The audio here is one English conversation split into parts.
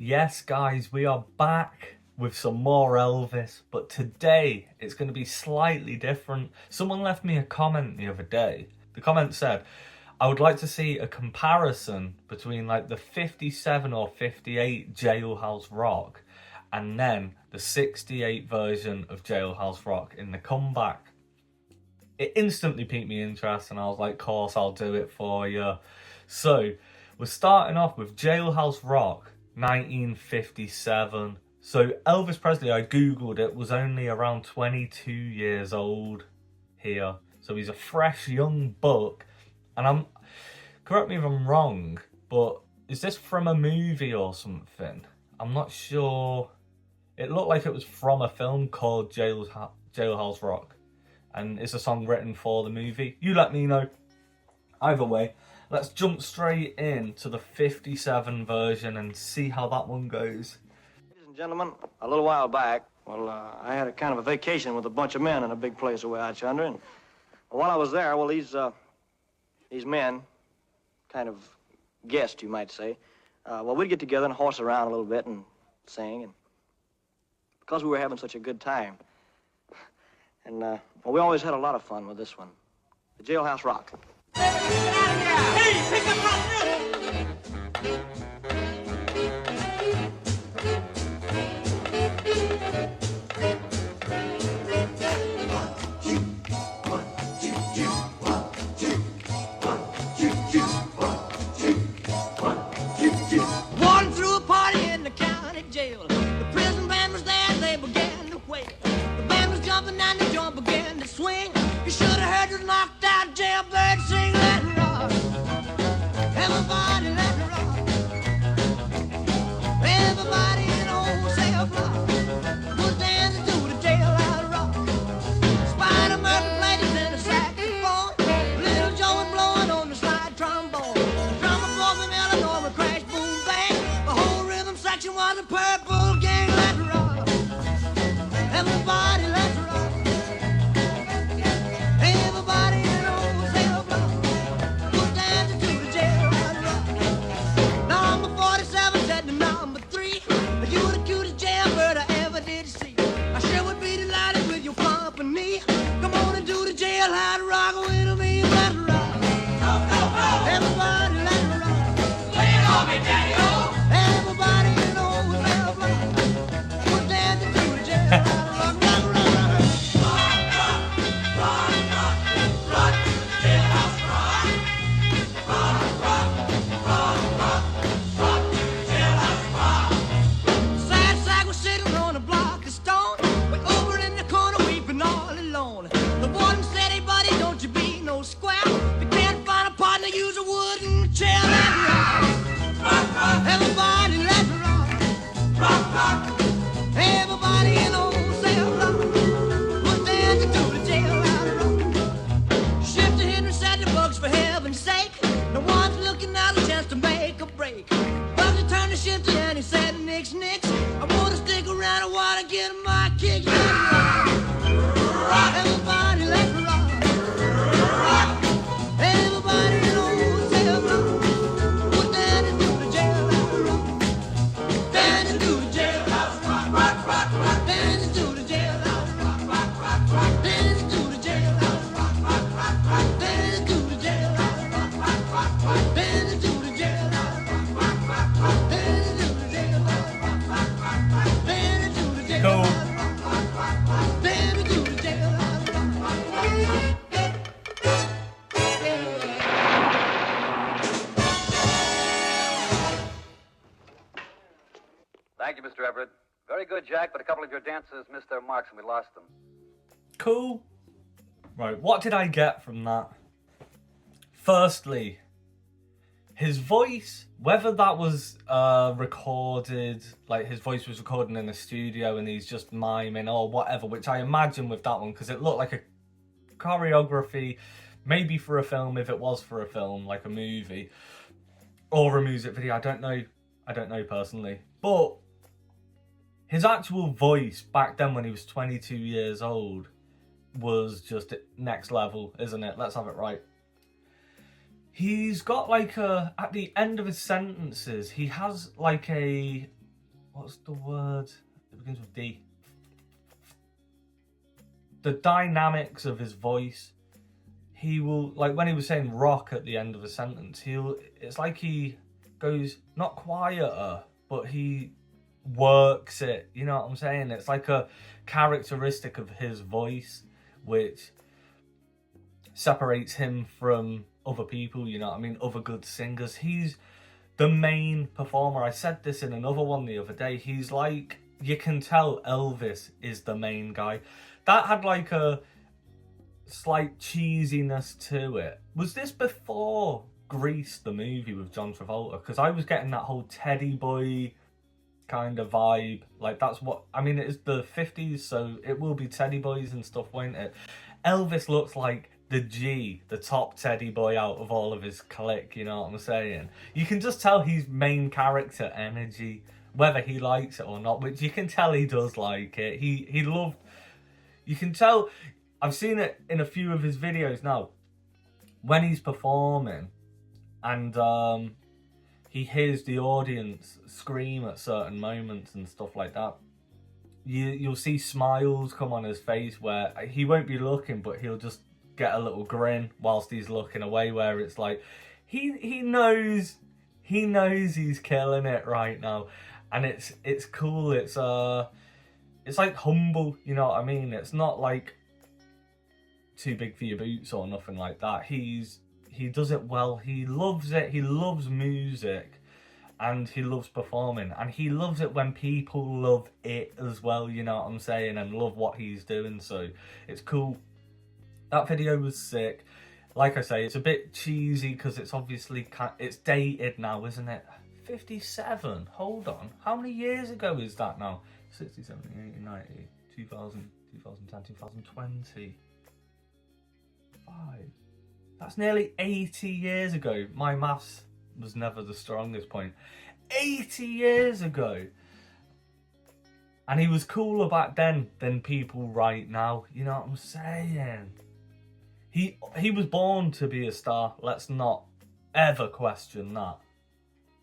Yes, guys, we are back with some more Elvis, but today it's going to be slightly different. Someone left me a comment the other day. The comment said, I would like to see a comparison between like the 57 or 58 Jailhouse Rock and then the 68 version of Jailhouse Rock in the comeback. It instantly piqued me interest and I was like, course, I'll do it for you. So, we're starting off with Jailhouse Rock 1957. So Elvis Presley, I googled it, was only around 22 years old here. So he's a fresh young buck. And correct me if I'm wrong, but is this from a movie or something? I'm not sure. It looked like it was from a film called Jailhouse Rock. And it's a song written for the movie. You let me know. Either way, let's jump straight into the 57 version and see how that one goes. Ladies and gentlemen, a little while back, I had a kind of a vacation with a bunch of men in a big place away out yonder, and while I was there, these men, kind of guests, you might say, we'd get together and horse around a little bit and sing, and because we were having such a good time, and we always had a lot of fun with this one, the Jailhouse Rock. Hey, pick up my rhythm! Walking through a party in the county jail. The prison band was there, they began to wail. The band was jumping and the joint began to swing. You should have heard the knocked out jailbird sing. Let it rock. Everybody let it rock. Everybody in the whole cell block was dancing to the Jailhouse Rock. Spider Murphy played his in a saxophone. Little Joe was blowing on the slide trombone. The drummer broke the melody on the crash, boom, bang. The whole rhythm section was a purple gang. Let it rock. Everybody let it rock. Everybody in the whole cell block was dancing to the Jailhouse Rock. Number 47 said to number 3, you were the cutest jailbird I ever did see. I sure would be delighted with your company. Come on and do the Jailhouse Rock with me. Let it rock. Everybody let it rock. Lay it on me, Daddy-O. Everybody in the whole cell block was dancing to the Jailhouse Rock. Sad sack was sitting on a block of stone, way over in the corner weeping all alone. The warden said, hey buddy, don't you be no square. If you can't find a partner, use a wooden chair. Let it rock. Everybody let it rock. Rock, rock. Everybody in the whole cell block was dancing to the Jailhouse Rock. Shifter Henry said the bugs for heaven's sake. No one's looking out a chance to make a break. Bugsy turned to Shifter and he said, Nix, Nix, I wanna stick around, I wanna get my kicks. Let it rock. Everybody let it rock. Rock. Everybody in the whole cell block was dancing to the Jailhouse Rock. Dancing to the Jailhouse Rock. Rock, rock, rock. Dancing to the Jailhouse Rock. Rock, rock, rock. Dancing to the Jailhouse Rock. Rock, rock, rock. Dancing to the Jailhouse Rock. Rock, rock, rock. Dancing to the Jailhouse Rock. Rock, rock, rock. Dancing to the Jailhouse Rock. Rock, rock, rock. Dancing to the Jailhouse Cool. Rock. Rock, rock, rock. Dancing to the Jailhouse Rock. Rock, rock, rock. Thank you, Mr. Everett. Very good, Jack, but a couple of your dancers missed their marks and we lost them. Cool. Right, what did I get from that? Firstly, his voice, whether that was recorded, like his voice was recorded in a studio and he's just miming or whatever, which I imagine with that one, because it looked like a choreography, maybe for a film, if it was for a film, like a movie, or a music video, I don't know personally. But his actual voice back then when he was 22 years old was just next level, isn't it? Let's have it right. He's got like a, at the end of his sentences, he has like a what's the word? It begins with D. The dynamics of his voice. He will, like when he was saying rock at the end of a sentence, it's like he goes not quieter, but he works it. You know what I'm saying? It's like a characteristic of his voice, which separates him from other people, you know what I mean? Other good singers. He's the main performer. I said this in another one the other day. He's like, you can tell Elvis is the main guy. That had like a slight cheesiness to it. Was this before Grease, the movie with John Travolta? Because I was getting that whole Teddy Boy kind of vibe. Like, that's what, I mean, it is the 50s, so it will be Teddy Boys and stuff, won't it? Elvis looks like the top Teddy Boy out of all of his clique, you know what I'm saying? You can just tell he's main character energy, whether he likes it or not, which you can tell he does like it. He loved, you can tell, I've seen it in a few of his videos now, when he's performing and he hears the audience scream at certain moments and stuff like that. You'll see smiles come on his face where he won't be looking, but he'll just get a little grin whilst he's looking away, where it's like he knows he's killing it right now, and it's cool. It's like humble, you know what I mean? It's not like too big for your boots or nothing like that. He does it well. He loves it. He loves music. And he loves performing, and he loves it when people love it as well, you know what I'm saying, and love what he's doing, so it's cool. That video was sick. Like I say, it's a bit cheesy because it's obviously, it's dated now, isn't it? 57, hold on, how many years ago is that now? 60, 70, 80, 90, 2000, 2010, 2020, 5, that's nearly 80 years ago. My maths was never the strongest point. 80 years ago. And he was cooler back then than people right now. You know what I'm saying? He was born to be a star. Let's not ever question that.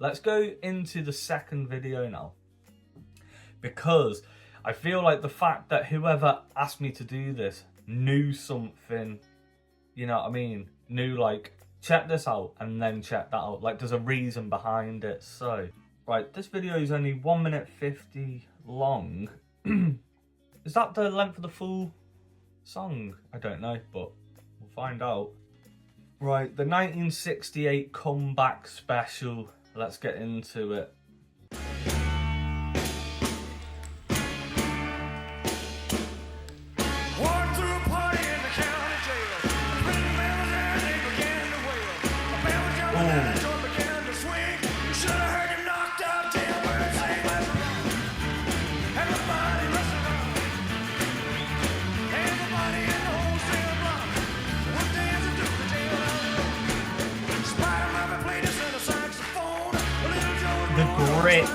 Let's go into the second video now. Because I feel like the fact that whoever asked me to do this knew something, you know what I mean? Knew like, check this out and then check that out. Like, there's a reason behind it. So, right, this video is only 1 minute 50 long. Is that the length of the full song? I don't know, but we'll find out. Right, the 1968 comeback special. Let's get into it. The grit.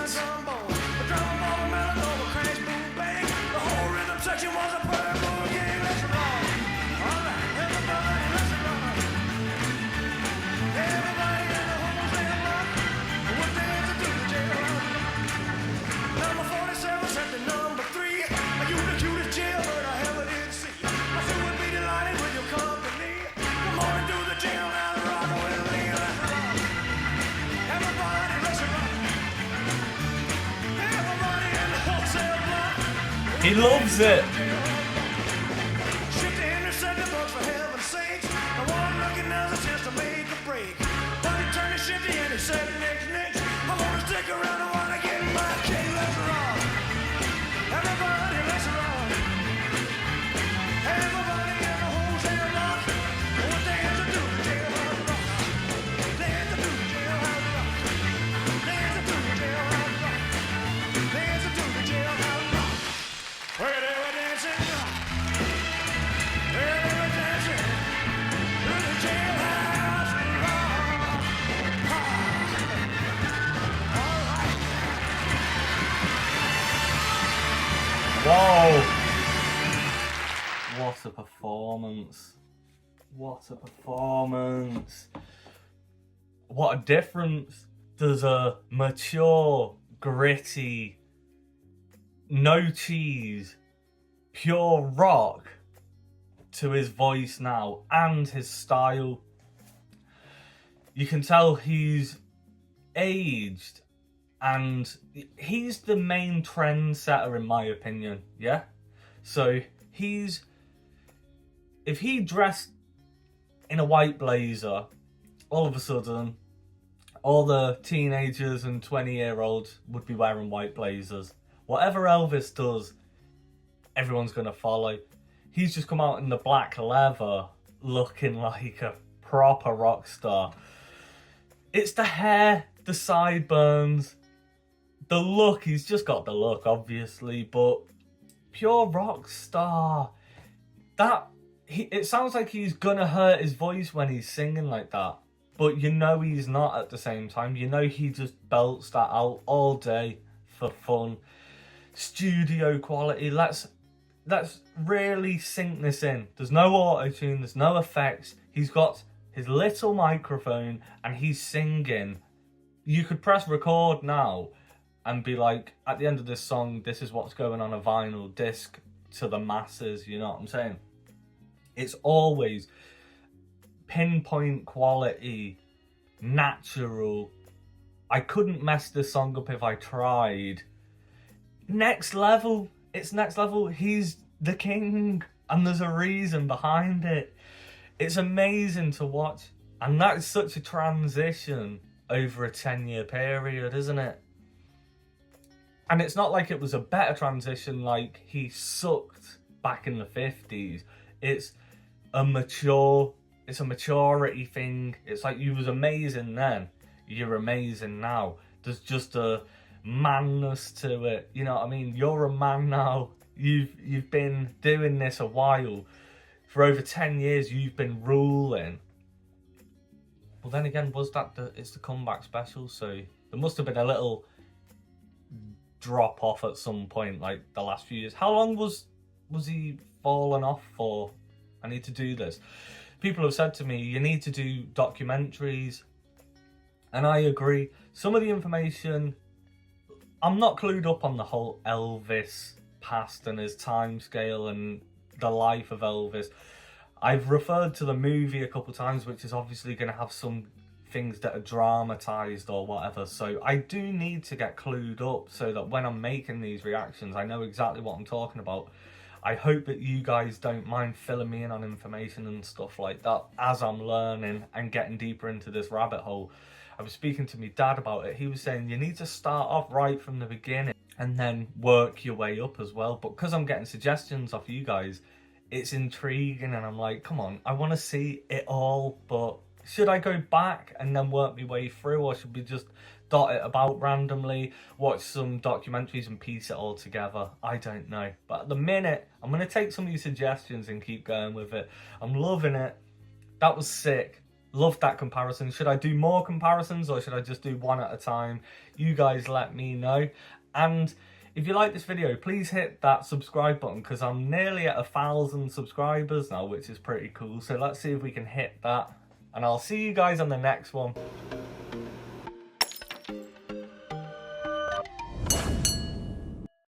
He loves it. Whoa! What a performance. What a performance. What a difference does a mature, gritty no cheese, pure rock to his voice now and his style. You can tell he's aged, and he's the main trendsetter in my opinion, yeah? So if he dressed in a white blazer, all of a sudden, all the teenagers and 20-year-olds would be wearing white blazers. Whatever Elvis does, everyone's going to follow. He's just come out in the black leather, looking like a proper rock star. It's the hair, the sideburns, the look. He's just got the look, obviously, but pure rock star. It sounds like he's gonna hurt his voice when he's singing like that, but you know he's not at the same time. You know he just belts that out all day for fun. Studio quality. Let's really sink this in. There's no auto-tune, there's no effects. He's got his little microphone and he's singing. You could press record now and be like, at the end of this song, this is what's going on a vinyl disc to the masses, you know what I'm saying? It's always pinpoint quality, natural. I couldn't mess this song up if I tried. Next level. It's next level. He's the king, and there's a reason behind it. It's amazing to watch, and that is such a transition over a 10-year period, isn't it? And it's not like it was a better transition, like he sucked back in the 50s. It's a maturity thing. It's like you was amazing then, you're amazing now. There's just a manness to it, you know what I mean? You're a man now. You've been doing this a while. For over 10 years you've been ruling. Well, then again, it's the comeback special, so there must have been a little drop off at some point, like the last few years. How long was he fallen off for? I need to do this. People have said to me, you need to do documentaries, and I agree. Some of the information, I'm not clued up on the whole Elvis past and his time scale and the life of Elvis. I've referred to the movie a couple times, which is obviously going to have some things that are dramatized or whatever, so I do need to get clued up so that when I'm making these reactions I know exactly what I'm talking about. I hope that you guys don't mind filling me in on information and stuff like that as I'm learning and getting deeper into this rabbit hole. I was speaking to my dad about it. He was saying you need to start off right from the beginning and then work your way up as well. But because I'm getting suggestions off you guys, it's intriguing, and I'm like, come on, I want to see it all. But should I go back and then work my way through, or should we just dot it about randomly, watch some documentaries and piece it all together? I don't know. But at the minute, I'm going to take some of these suggestions and keep going with it. I'm loving it. That was sick. Loved that comparison. Should I do more comparisons, or should I just do one at a time? You guys let me know. And if you like this video, please hit that subscribe button, because I'm nearly at 1,000 subscribers now, which is pretty cool. So let's see if we can hit that. And I'll see you guys on the next one.